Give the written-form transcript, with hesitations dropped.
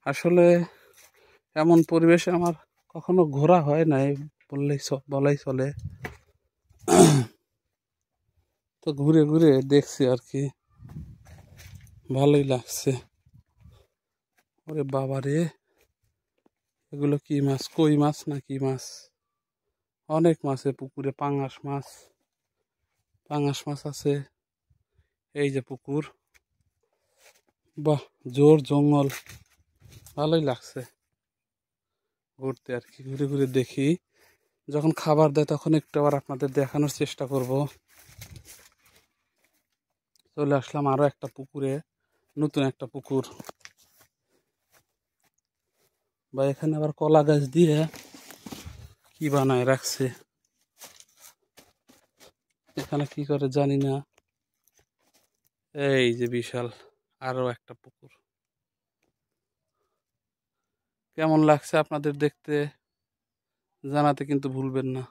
আসলে এমন পরিবেশে আমার কখনো ঘোরা হয় নাই বলাই চলে। তো ঘুরে ঘুরে দেখছি আর কি, ভালোই লাগছে। ওরে বাবা রে, এগুলো কি মাছ? কই মাছ না কি মাছ? অনেক মাছ পুকুরে, পাঙাশ মাছ আছে। এই যে পুকুর, বাহ, জোর জঙ্গল, ভালোই লাগছে ঘুরতে আর কি। ঘুরে ঘুরে দেখি, যখন খাবার দেয় তখন একটু আবার আপনাদের দেখানোর চেষ্টা করব। চলে আসলাম আরো একটা পুকুরে, নতুন একটা পুকুর। বা এখানে আবার কলা গাছ দিয়ে কি বানায় রাখছে, এখানে কি করে জানি না। এই যে বিশাল আরো একটা পুকুর। কেমন লাগছে আপনাদের দেখতে জানাতে কিন্তু ভুলবেন না।